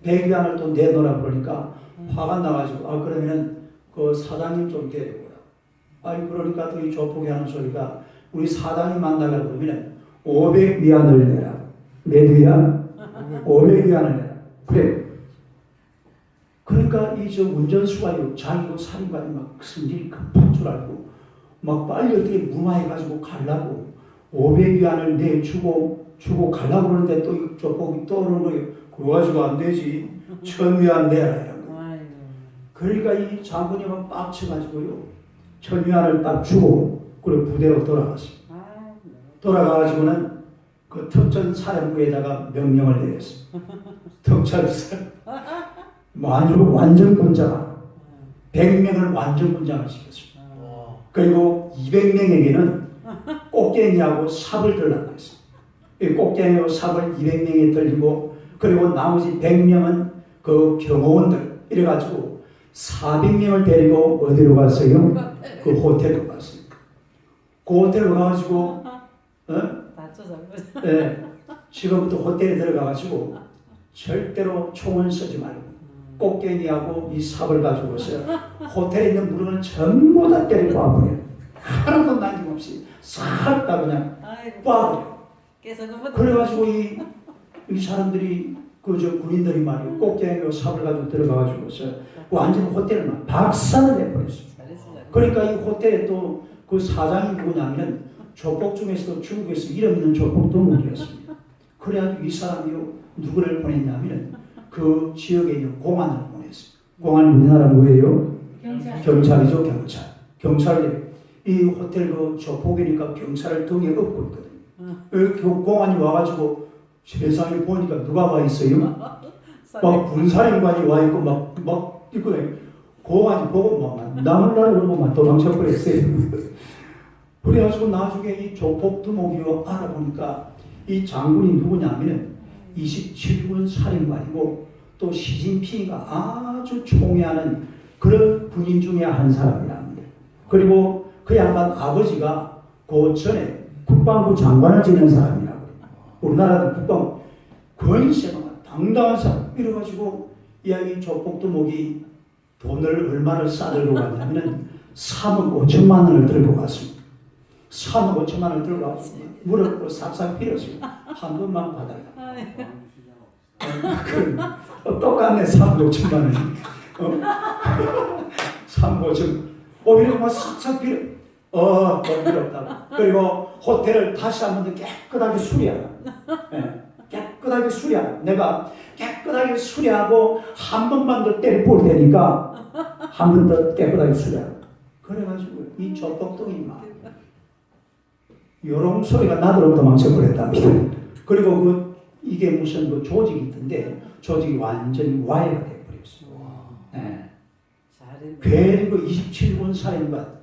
배기관을 또 내놓으라 그러니까 화가 나가지고 그러면은 그 사장님 좀 데려오라. 그러니까 또 이 조폭이 하는 소리가 우리 사장님 만나려고 그러면 500위안을 내라. 몇 위안? 500위안을 내라. 그래. 그러니까 이 저 운전수가 자기도 살인관이 막 성질이 급한 줄 알고 막 빨리 어떻게 무마해가지고 가려고 500위안을 주고 가려고 그러는데 또 이 조폭이 떠오르는 거예요. 그거 가지고 안 되지. 1000위안 내라 이런 거. 그러니까 이 장군이 막 빡쳐가지고요. 1000위안을 딱 주고 그리고 부대로 돌아갔습니다. 돌아가가지고는 그 특전사령부에다가 명령을 내렸어요. 특전사령부 완전 군장을 100명을 완전 군장을 시켰습니다. 그리고 200명에게는 꽃갱이하고 삽을 들라고 했어요. 이 꽃갱이하고 삽을 200명에 들리고 그리고 나머지 100명은 그 경호원들 이래가지고 400명을 데리고 어디로 갔어요? 그 호텔로 갔어요. 그 호텔로 가가지고 지금부터 호텔에 들어가가지고 절대로 총을 쏘지 말고 꽃갱이하고 이 삽을 가지고서 호텔에 있는 물건을 전부 다 때리고 와버려요. 하나도 남김없이 싹 다 그냥 꽈버려요. 그래가지고 이 사람들이 저 군인들이 말이에요. 꽃갱이와 삽을 가지고 들어가가지고서 완전 호텔을 막 박살을 내버렸어요. 그러니까 이 호텔에 또 그 사장이 누구냐면 조폭 중에서도 중국에서 이름 있는 조폭 두목이었습니다. 그래가지고 이 사람이요 누구를 보냈냐면 그 지역에 있는 공안을 보냈어요. 공안이 우리나라 뭐예요? 경찰이죠. 경찰이 이 호텔 그 조폭이니까 경찰을 등에 업고 있거든요. 공안이 와가지고 세상에 보니까 누가 와 있어요? 막 군사령관이 와 있고 막 있거든요. 공안이 보고 막 나물나를 그러고 막 도망쳐 버렸어요. 그래가지고 나중에 이 조폭 두목이요 알아보니까 이 장군이 누구냐면은 27군 사령관이고 또 시진핑이가 아주 총애하는 그런 군인 중에 한 사람이랍니다. 그리고 그 양반 아버지가 그 전에 국방부 장관을 지낸 사람이라고. 우리나라도 국방부 권세가 당당한 사람. 이래가지고 이 조폭두목이 돈을 얼마를 싸들고 갔냐면은 3억 5천만 원을 들고 갔습니다. 3억 5천만 원을 들고 가서 무릎으로 싹싹 빌었어요. 한 번만 받아라. 똑같네. 3억 5천만 원이. 3억 5천. 이러고 막 싹싹 빌어. 돈 필요 없다고. 그리고 호텔을 다시 한 번 더 깨끗하게 수리하라. 깨끗하게 수리하라. 내가 깨끗하게 수리하고 한 번만 더 때려 볼 테니까 한 번 더 깨끗하게 수리하라. 그래가지고 이 조폭동이 막 요런 소리가 나도록 도망쳐 버렸답니다. 그리고 이게 무슨 그 조직이 있던데 조직이 완전히 와해가 되어버렸어요. 괜히 그 27군 사령관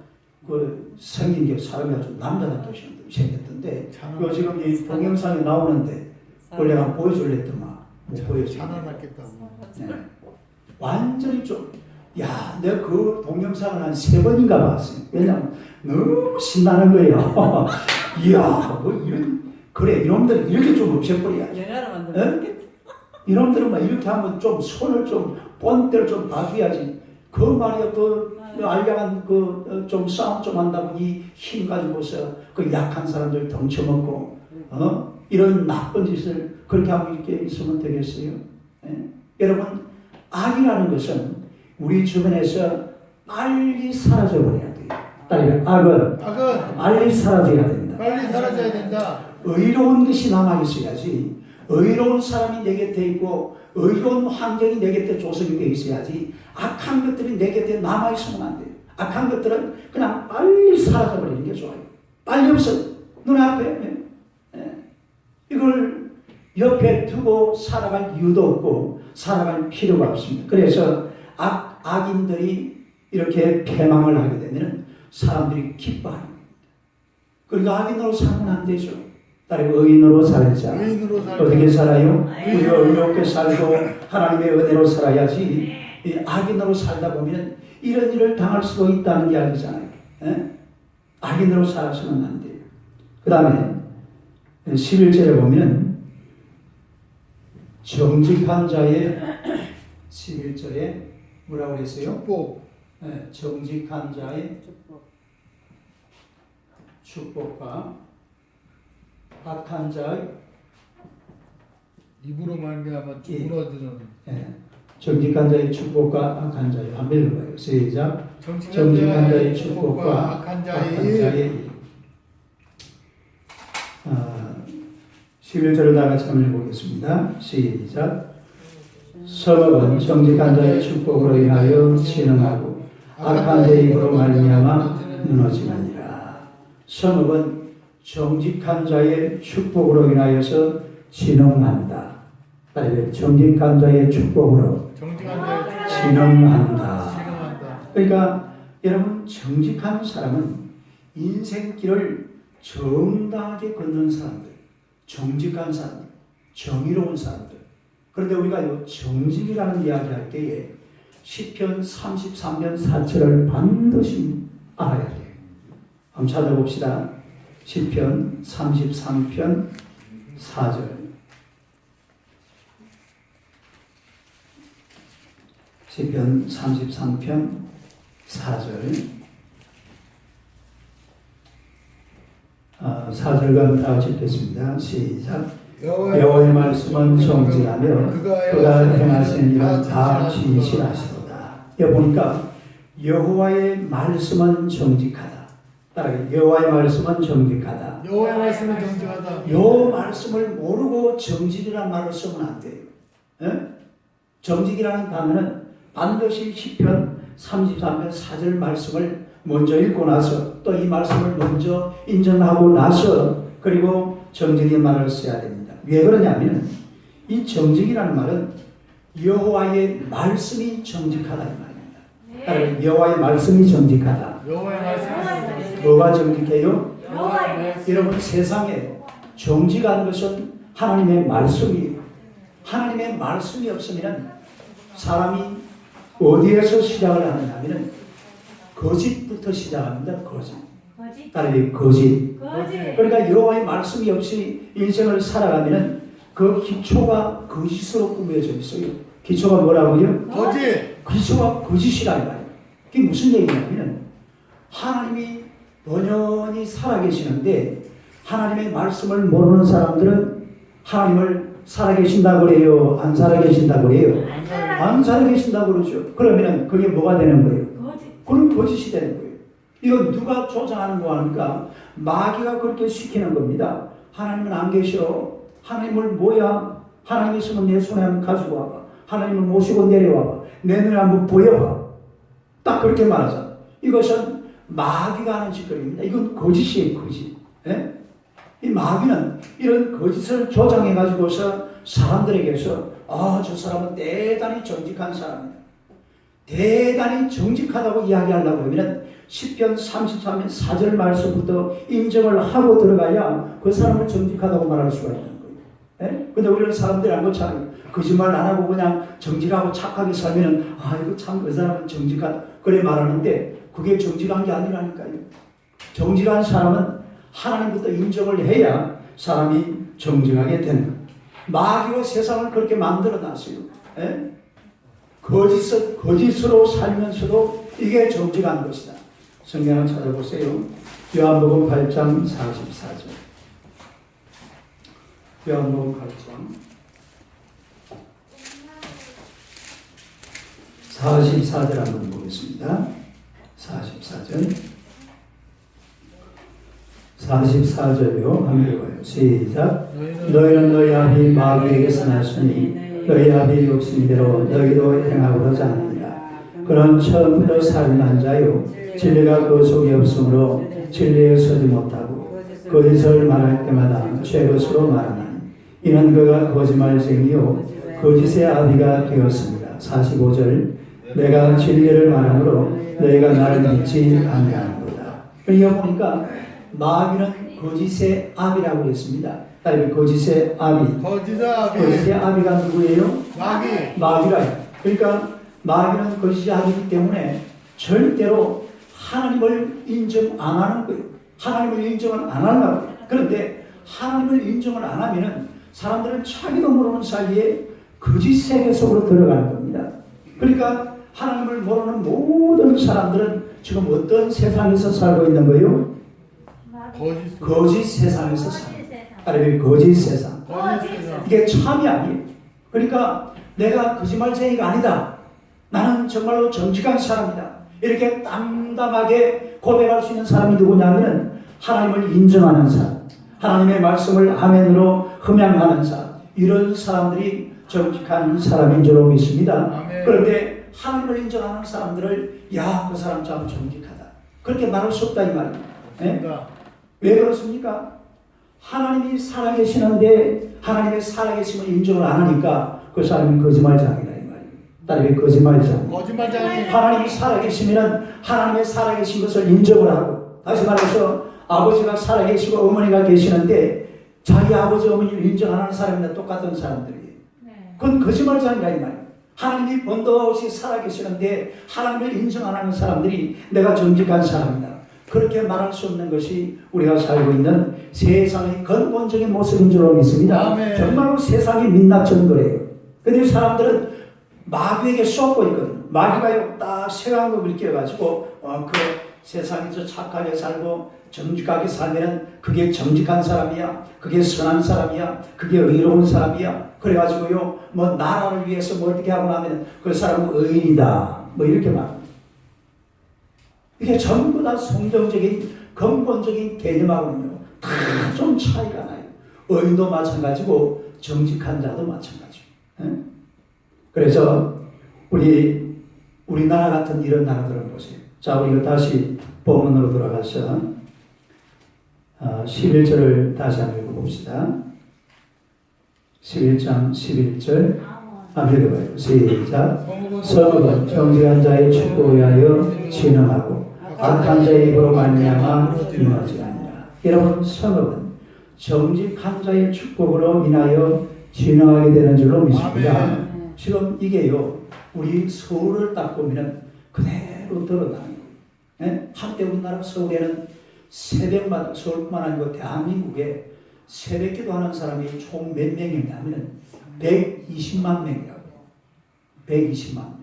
생긴 게 사람이 아주 남자답게 생겼던데 지금 이 동영상에 나오는데 그걸 내가 보여줄랬더만 못 보여주겠네. 완전히 내가 그 동영상을 한 3번인가 봤어요. 왜냐면 너무 신나는 거예요. 이야, 그래, 이놈들 이렇게 좀 없애버려야지. 이놈들은 막 이렇게 하면 좀 손을 본때를 좀 봐줘야지. 그 말이야, 알량한 좀 싸움 좀 한다고 이 힘 가지고서 그 약한 사람들 덩쳐먹고, 이런 나쁜 짓을 그렇게 하고 이렇게 있으면 되겠어요? 여러분, 악이라는 것은 우리 주변에서 빨리 사라져버려야 돼요. 악은 빨리 사라져야 됩니다. 빨리 사라져야 된다. 의로운 것이 남아있어야지. 의로운 사람이 내 곁에 있고 의로운 환경이 내 곁에 조성이 되어 있어야지. 악한 것들이 내 곁에 남아있으면 안 돼요. 악한 것들은 그냥 빨리 사라져버리는 게 좋아요. 빨리 없어. 눈앞에. 이걸 옆에 두고 살아갈 이유도 없고 살아갈 필요가 없습니다. 그래서 악인들이 이렇게 패망을 하게 되면 사람들이 기뻐하는 겁니다. 그러니까 악인으로 살면 안 되죠. 따라서 의인으로 살자. 어떻게 살아요? 우리가 의롭게 살고 하나님의 은혜로 살아야지. 악인으로 살다 보면 이런 일을 당할 수도 있다는 이야기잖아요. 악인으로 살아서는 안 돼요. 그 다음에 11절에 보면 정직한 자의 11절에 뭐라고 했어요? 축복. 네, 정직한 자의 축복과 악한 자의 입으로 말미암아 죽으로 얻으는. 네, 정직한 자의 축복과 악한 자의 한번 읽어봐요. 시작. 정직한 자의 축복과 악한 자의 11절을 다 같이 한번 읽어보겠습니다. 시작. 성읍은 정직한 자의 축복으로 인하여 진흥하고 악한 자의 입으로 말미암아 무너지느니라. 성읍은 정직한 자의 축복으로 인하여서 진흥한다. 정직한 자의 축복으로 진흥한다. 그러니까 여러분, 정직한 사람은 인생길을 정당하게 걷는 사람들, 정직한 사람들, 정의로운 사람들. 그런데 우리가 이 정직이라는 이야기 할 때에 시편 33편 4절을 반드시 알아야 돼요. 한번 찾아봅시다. 시편 33편 4절. 시편 33편 4절. 4절과 다 같이 읽겠습니다. 시작. 여호와의 말씀은 정직하며 그가 행하신 일은 다 진실하시도다. 여기 보니까 여호와의 말씀은 정직하다. 따라해. 여호와의 말씀은 정직하다. 여호와의 말씀은 정직하다. 요 말씀을 모르고 정직이라는 말을 쓰면 안 돼요. 에? 정직이라는 단어는 반드시 시편 33편 4절 말씀을 먼저 읽고 나서 또 이 말씀을 먼저 인정하고 나서 그리고 정직의 말을 써야 됩니다. 왜 그러냐면 이 정직이라는 말은 여호와의 말씀이 정직하다 이 말입니다. 여호와의 말씀이 정직하다. 여호와의 말씀이 뭐가 정직해요? 여호와의 말씀. 여러분, 세상에 정직한 것은 하나님의 말씀이에요. 하나님의 말씀이 없으면 사람이 어디에서 시작을 하느냐면 거짓부터 시작합니다. 거짓. 따라해. 거짓. 그러니까 여호와의 말씀이 없이 인생을 살아가면 그 기초가 거짓으로 꾸며져 있어요. 기초가 뭐라고요? 거짓. 기초가 거짓이라 말이에요. 그게 무슨 얘기냐면 하나님이 번연히 살아계시는데 하나님의 말씀을 모르는 사람들은 하나님을 살아계신다고 그래요? 안 살아계신다고 그래요? 안 살아계신다고 그러죠. 그러면 그게 뭐가 되는 거예요? 그런 거짓이 되는 거예요. 이건 누가 조장하는 거 하니까 마귀가 그렇게 시키는 겁니다. 하나님은 안 계셔. 하나님을 뭐야? 하나님 있으면 내 손에 한번 가지고 와봐. 하나님을 모시고 내려와봐. 내 눈에 한번 보여봐. 딱 그렇게 말하잖아. 이것은 마귀가 하는 짓거리입니다. 이건 거짓이에요. 거짓. 예? 이 마귀는 이런 거짓을 조장해가지고서 사람들에게서 저 사람은 대단히 정직한 사람이다. 대단히 정직하다고 이야기하려고 하면 시편 33편 4절 말씀부터 인정을 하고 들어가야 그 사람을 정직하다고 말할 수가 있는 거예요. 근데 우리는 사람들이 안 그렇잖아요. 거짓말 안 하고 그냥 정직하고 착하게 살면은 이거 참 그 사람은 정직하다 그래 말하는데 그게 정직한 게 아니라니까요. 정직한 사람은 하나님부터 인정을 해야 사람이 정직하게 되는 거예요. 마귀가 세상을 그렇게 만들어 놨어요. 거짓으로 살면서도 이게 정직한 것이다. 성경을 찾아보세요. 요한복음 8장 44절. 요한복음 8장 44절 한번 보겠습니다. 44절. 44절요. 한번 읽어요. 시작. 너희는 너희 아비 마귀에게서 났으니 너희 아비 욕심대로 너희도 행하고자 하느니라. 그런 처음부터 살인한 자요 진리가 그 속에 없으므로 진리에 서지 못하고 거짓을 말할 때마다 죄것으로 말하나니 이는 그가 거짓말쟁이요 거짓의 아비가 되었습니다. 45절. 내가 진리를 말하므로 너희가 나를 믿지 아니하는도다. 여기 보니까 마귀는 거짓의 아비라고 했습니다. 거짓의 아비. 거짓의 아비가 누구예요? 마귀라요. 그러니까 마귀는 거짓의 아비이기 때문에 절대로 하나님을 인정 안 하는 거예요. 하나님을 인정을 안 하려고. 그런데 하나님을 인정을 안 하면은 사람들은 자기도 모르는 사이에 거짓 세계 속으로 들어가는 겁니다. 그러니까 하나님을 모르는 모든 사람들은 지금 어떤 세상에서 살고 있는 거예요? 거짓 세상에서 살고 있는 거예요. 거짓 세상. 이게 참이 아니에요. 그러니까 내가 거짓말쟁이가 아니다. 나는 정말로 정직한 사람이다. 이렇게 담담하게 고백할 수 있는 사람이 누구냐면 하나님을 인정하는 사람, 하나님의 말씀을 아멘으로 흠양하는 사람, 이런 사람들이 정직한 사람인 줄로 믿습니다. 아멘. 그런데 하나님을 인정하는 사람들을 야, 그 사람 참 정직하다, 그렇게 말할 수 없다 이 말이에요. 네? 왜 그렇습니까? 하나님이 살아계시는데 하나님의 살아계심을 인정을 안 하니까 그 사람이 거짓말쟁이다 이 말이에요. 따르게 거짓말쟁이. 하나님이 살아계시면 하나님의 살아계신 것을 인정을 하고, 다시 말해서 아버지가 살아계시고 어머니가 계시는데 자기 아버지 어머니를 인정 안 하는 사람이나 똑같은 사람들이에요. 그건 거짓말쟁이다 이 말이에요. 하나님이 번도 없이 살아계시는데 하나님을 인정 안 하는 사람들이 내가 정직한 사람이다, 그렇게 말할 수 없는 것이 우리가 살고 있는 세상의 근본적인 모습인 줄로 믿습니다. 아멘. 정말로 세상이 민낯진 거예요. 근데 사람들은 마귀에게 쏟고 있거든요. 마귀가 딱 세상을 일깨워가지고 그 세상에서 착하게 살고 정직하게 살면 그게 정직한 사람이야, 그게 선한 사람이야, 그게 의로운 사람이야. 그래가지고요, 뭐 나라를 위해서 뭐 어떻게 하고 나면 그 사람은 의인이다, 뭐 이렇게 말합니다. 이게 전부 다 성경적인 근본적인 개념하고는요 다 좀 차이가 나요. 의인도 마찬가지고 정직한 자도 마찬가지고. 그래서 우리나라 같은 이런 나라들을 보세요. 자, 우리가 다시 본문으로 돌아가서 11절을 다시 한번 읽어봅시다. 11장 11절 한번 읽어봐요. 시작. 성읍은 정직한 자의 축복을 위하여 진흥하고 악한 자의 입으로 말미암아 무너지느니라. 여러분, 성읍은 정직한 자의 축복으로 인하여 진흥하게 되는 줄로 믿습니다. 지금 이게요, 우리 서울을 딱 보면 그대로 드러나는 거예요. 한때 우리나라 서울에는 새벽마다, 서울뿐만 아니고 대한민국에 새벽 기도하는 사람이 총 몇 명이냐면 120만 명이라고. 120만 명.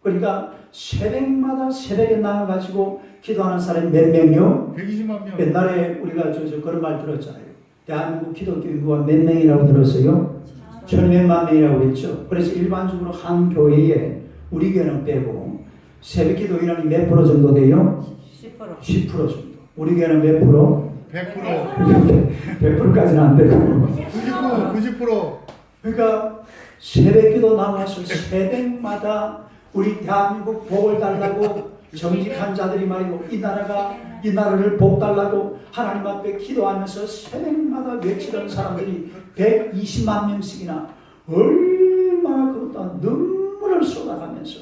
그러니까 새벽마다 새벽에 나와가지고 기도하는 사람이 몇 명이요? 120만 명. 옛날에 우리가 그런 말 들었잖아요. 대한민국 기독교 인구가 몇 명이라고 들었어요? 1200만 명이라고 그랬죠. 그래서 일반적으로 한 교회에, 우리 교회는 빼고 새벽 기도 인원이 몇 프로 정도 돼요? 10% 정도. 우리 교회는 몇 프로? 100%. 100%까지는 안 되고 90%. 그러니까 새벽 기도 나와서 새벽마다 우리 대한민국 복을 달라고 정직한 자들이 말이고 이 나라를 복 달라고 하나님 앞에 기도하면서 새벽마다 외치던 사람들이 120만 명씩이나 얼마나 그것도 눈물을 쏟아가면서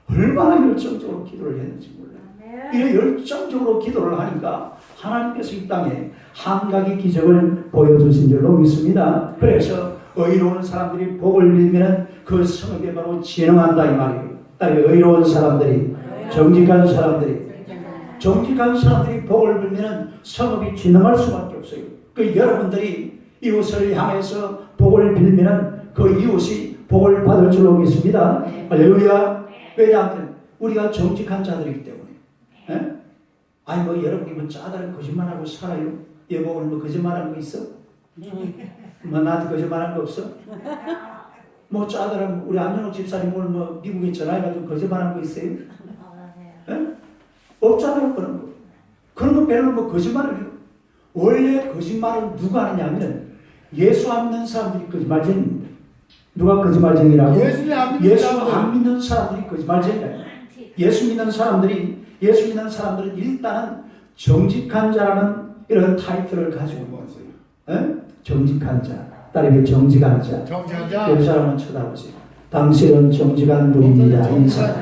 얼마나 열정적으로 기도를 했는지 몰라요. 이런 열정적으로 기도를 하니까 하나님께서 이 땅에 한 가지 기적을 보여주신 줄로 믿습니다. 그래서 의로운 사람들이 복을 빌면 그 성읍에 바로 진흥한다 이 말이에요. 따라서 의로운 사람들이, 정직한 사람들이 복을 빌면 성읍이 진흥할 수밖에 없어요. 그 여러분들이 이웃을 향해서 복을 빌면 그 이웃이 복을 받을 줄로 믿습니다. 할렐루야. 왜냐하면 우리가 정직한 자들이기 때문에. 아니 뭐 여러분이 뭐 짜다란 거짓말하고 살아요? 여보 오늘 뭐 거짓말한 거 있어? 뭐 나한테 거짓말한 거 없어? 뭐 짜다란 우리 안정욱 집사님 오늘 뭐 미국에 전화해가지고 거짓말한 거 있어요? 없잖아요. 그런 거 별로 뭐 거짓말을. 원래 거짓말을 누가 하냐면 예수 안 믿는 사람들이 거짓말쟁이입니다. 누가 거짓말쟁이라고? 예수 안 믿는 사람들이 거짓말쟁이다. 예수 믿는 사람들은 일단은 정직한 자라는 이런 타이틀을 가지고 있어요. 정직한 자, 따르게 정직한 자. 옆 사람은 쳐다보세요. 당신은 정직한 분입니다. 인사.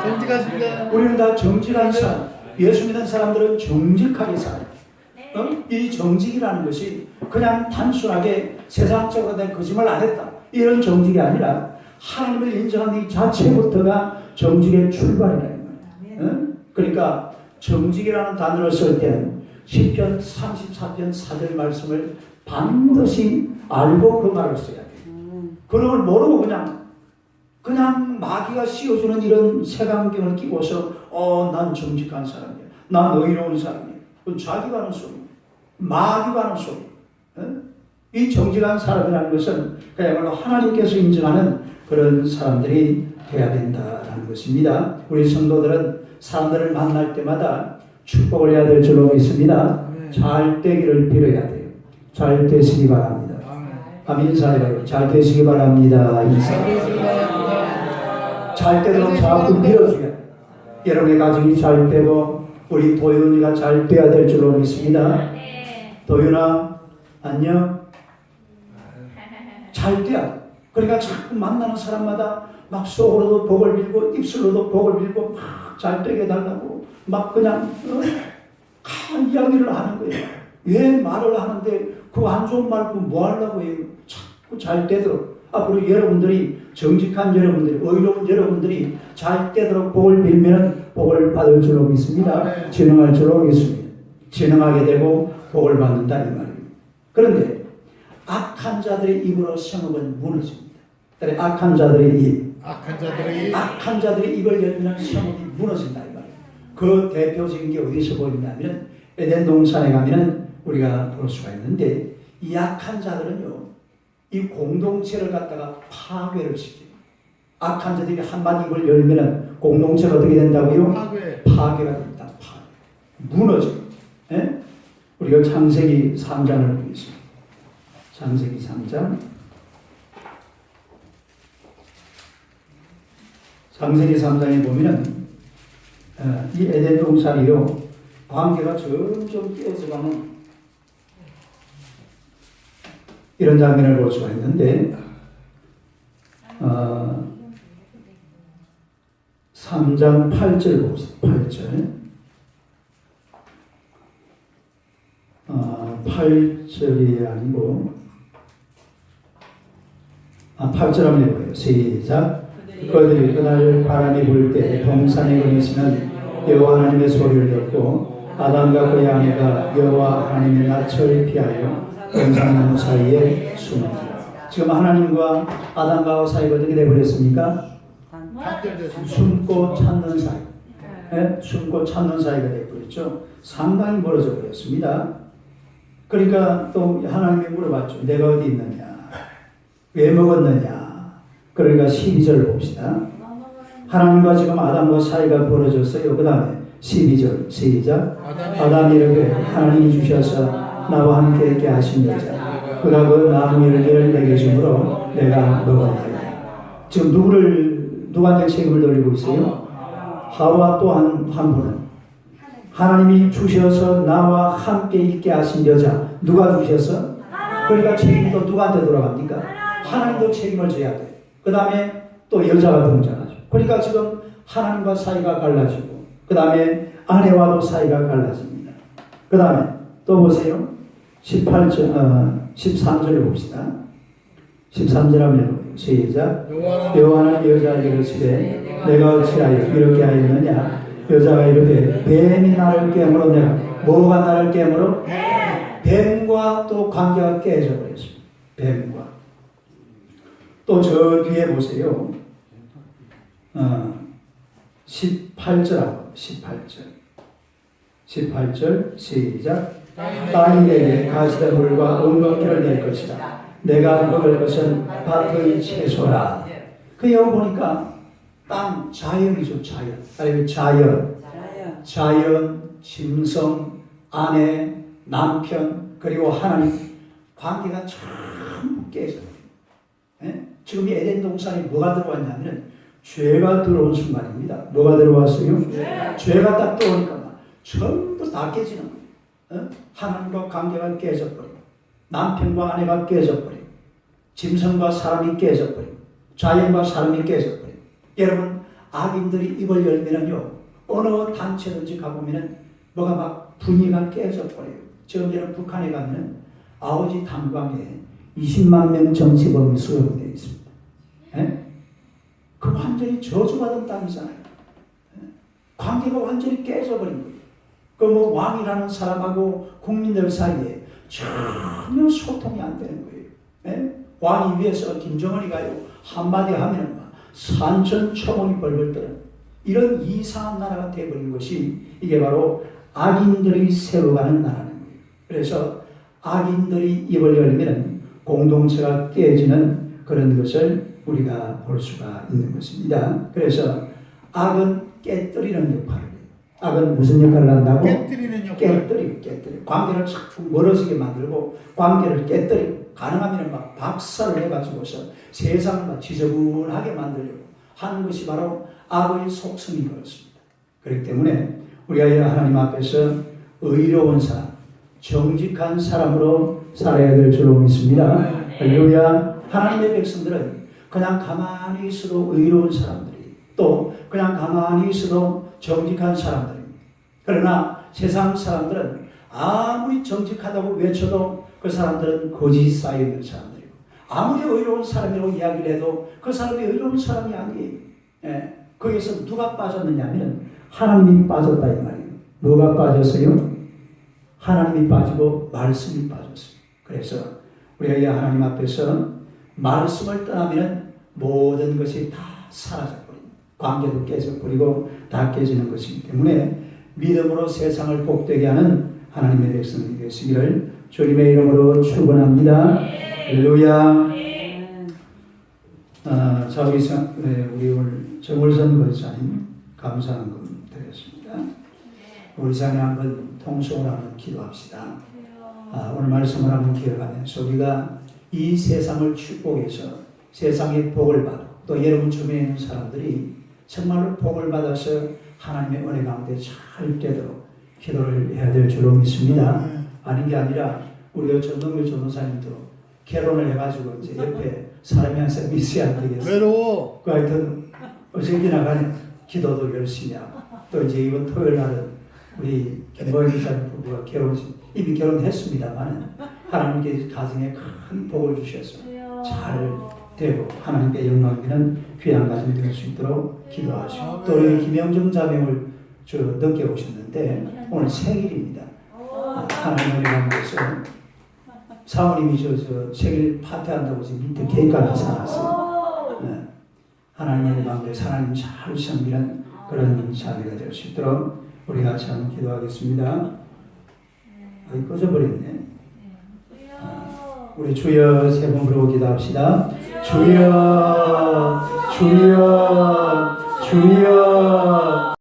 정직하십니다. 우리는 다 정직한 사람. 예수 믿는 사람들은 정직하게 살아요. 이 정직이라는 것이 그냥 단순하게 세상적으로 내 거짓말 안 했다, 이런 정직이 아니라 하나님을 인정하는 이 자체부터가 정직의 출발이라는 거예요. 그러니까 정직이라는 단어를 쓸 때는 시편 34편 4절 말씀을 반드시 알고 그 말을 써야 돼요. 그런 걸 모르고 그냥 마귀가 씌워주는 이런 색안경을 끼고서 난 정직한 사람이야. 난 의로운 사람이야. 그건 자기가 하는 소리. 마귀가 하는 소리. 이 정직한 사람이라는 것은 그야말로 하나님께서 인정하는 그런 사람들이 돼야 된다는 것입니다. 우리 성도들은 사람들을 만날 때마다 축복을 해야 될 줄로 믿습니다. 잘 되기를 빌어야 돼요. 잘 되시기 바랍니다. 아멘. 인사해요. 잘 되시기 바랍니다. 인사. 잘 되도록 자꾸 밀어줘야 돼요. 여러분의 가정이 잘 되고 우리 도윤이가 잘 돼야 될 줄로 믿습니다. 도윤아 안녕. 잘 돼야 돼. 그러니까 자꾸 만나는 사람마다 막 속으로도 복을 빌고 입술로도 복을 빌고 막 잘 되게 해달라고 막 그냥 이야기를 하는 거예요. 왜 말을 하는데 그 안 좋은 말 뭐 하려고 해요. 자꾸 잘 되도록 앞으로 여러분들이 정직한 여러분들이 의로운 여러분들이 잘 되도록 복을 빌면 복을 받을 줄로 믿습니다. 진흥할 줄로 믿습니다. 진흥하게 되고 복을 받는다 이 말입니다. 그런데 악한 자들의 입으로 성읍은 무너집니다. 악한 자들의 입, 악한 자들의 입을 열면 성읍이 무너진다 이 말이에요. 그 대표적인 게 어디서 보이냐면 에덴 동산에 가면은 우리가 볼 수가 있는데 이 악한 자들은요 이 공동체를 갖다가 파괴를 시켜요. 악한 자들이 한번 입을 열면은 공동체가 어떻게 된다고요? 파괴가 됩니다. 무너져요. 예? 우리가 창세기 3장을 보겠습니다. 창세기 3장. 창세기 3장에 보면은 이 에덴 동산이요 관계가 점점 깨져가는 이런 장면을 볼 수가 있는데 3장 8절 봅시다. 8절이 아니고 8절 한번 해봐요. 시작. 그들이 그날 바람이 불 때 동산에 거니시는 여호와 하나님의 소리를 듣고 아담과 그의 아내가 여호와 하나님의 낯을 피하여 동산나무 사이에 숨었다. 지금 하나님과 아담과 사이가 어떻게 되어버렸습니까? 숨고 찾는 사이. 네? 숨고 찾는 사이가 되어버렸죠. 상당히 멀어져 버렸습니다. 그러니까 또 하나님이 물어봤죠. 내가 어디 있느냐? 왜 먹었느냐? 그러니까 12절 봅시다. 하나님과 지금 아담과 사이가 벌어졌어요. 그 다음에 12절 시작. 아담이 이르되 하나님이 주셔서 나와 함께 있게 하신 여자 그가 그 나무 열매를 내게 주므로 내가 먹었나이다. 지금 누구한테 책임을 돌리고 있어요? 하와 또 한 분은 하나님이 주셔서 나와 함께 있게 하신 여자 누가 주셔서? 그러니까 책임도 누구한테 돌아갑니까? 하나님도 책임을 져야 돼요. 그 다음에 또 여자가 등장하죠. 그러니까 지금 하나님과 사이가 갈라지고 그 다음에 아내와도 사이가 갈라집니다. 그 다음에 또 보세요. 13절을 봅시다. 13절 하면 시작. 여호와는 여자에게 이르시되 내가 어찌하여 이렇게 하였느냐? 여자가 이르되 뱀이 나를 깨므로 내가 뭐가 나를 깨므로? 뱀과 또 관계가 깨져버렸습니다. 뱀과 또 저 뒤에 보세요. 18절하고 18절 시작. 땅이 내게 가시덤불과 은거기를 낼 것이다. 내가 먹을 것은 밭의 채소라. 그 여기 보니까 땅 자연이죠. 자연. 아니면 자연, 짐승, 아내, 남편 그리고 하나님 관계가 전부 깨져요. 예? 지금 이 에덴 동산에 뭐가 들어왔냐면 죄가 들어온 순간입니다. 뭐가 들어왔어요? 죄가 딱 들어오니까 전부 다 깨지는 거예요. 하나님과 관계가 깨져버리고 남편과 아내가 깨져버리고 짐승과 사람이 깨져버리고 자연과 사람이 깨져버리고 여러분 악인들이 입을 열면은요 어느 단체든지 가보면은 뭐가 막 분위기가 깨져버려요. 지금 여러분 북한에 가면은 아오지 담광에 20만 명 정치범이 수용되어 있습니다. 예? 그 완전히 저주받은 땅이잖아요. 예? 관계가 완전히 깨져버린 거예요. 그 뭐 왕이라는 사람하고 국민들 사이에 전혀 소통이 안 되는 거예요. 예? 왕이 위에서 김정은이 가요 한마디 하면 막 산천초문이 벌벌 떠는 이런 이상한 나라가 되어버린 것이 이게 바로 악인들이 세워가는 나라는 거예요. 그래서 악인들이 입을 열면 공동체가 깨지는 그런 것을 우리가 볼 수가 있는 것입니다. 그래서 악은 깨뜨리는 역할을 해요. 악은 무슨 역할을 한다고? 깨뜨리는 역할. 깨뜨리고 관계를 자꾸 멀어지게 만들고 관계를 깨뜨리고 가능하면 막 박살을 해가지고서 세상을 막 지저분하게 만들려고 하는 것이 바로 악의 속성인 것입니다. 그렇기 때문에 우리가 하나님 앞에서 의로운 사람, 정직한 사람으로 살아야 될 줄로 믿습니다. 할렐루야. 하나님의 백성들은 그냥 가만히 있어도 의로운 사람들이 또 그냥 가만히 있어도 정직한 사람들입니다. 그러나 세상 사람들은 아무리 정직하다고 외쳐도 그 사람들은 거짓 쌓여 있는 사람들이고 아무리 의로운 사람이라고 이야기를 해도 그 사람이 의로운 사람이 아니에요. 예. 거기서 누가 빠졌느냐 하면 하나님이 빠졌다 이 말이에요. 뭐가 빠졌어요? 하나님이 빠지고 말씀이 빠졌어요. 그래서 우리가 이 하나님 앞에서 말씀을 떠나면 모든 것이 다 사라져버립니다. 관계도 깨져버리고 다 깨지는 것이기 때문에 믿음으로 세상을 복되게 하는 하나님의 백성이 되시기를 주님의 이름으로 축원합니다. 할렐루야. 자, 우리 오늘 정월선 권사님 감사한금 드렸습니다. 우리 장에 한번 통성으로 한번 기도합시다. 오늘 말씀을 한번 기억하면서 우리가 이 세상을 축복해서 세상의 복을 받고 또 여러분 주변에 있는 사람들이 정말로 복을 받아서 하나님의 은혜 가운데 잘 되도록 기도를 해야 될 줄로 믿습니다. 아닌 게 아니라 우리 전동규 전도사님도 결혼을 해가지고 이제 옆에 사람이 항상 있어야 안 되겠어요. 외로워. 그 하여튼 어쨌거나 간에 기도도 열심히 하고 또 이제 이번 토요일 날은 우리 김보현이사님 부부가 이미 결혼했습니다만 하나님께 가정에 큰 복을 주셔서 잘 되고 하나님께 영광 되는 귀한 가정이 될 수 있도록 기도하시고 또 우리 김영중 자매를 늦게 오셨는데 오늘 생일입니다. 하나님의 가운데서 사모님이 저 생일 파티한다고 지금 밑에 케이크까지 사놨어요. 네. 하나님의 가운데서 하나님 잘 섬기는 그런 자매가 될 수 있도록 우리 같이 한번 기도하겠습니다. 꺼져버렸네. 우리 주여 세 번 부르고 기도합시다. 주여, 주여, 주여.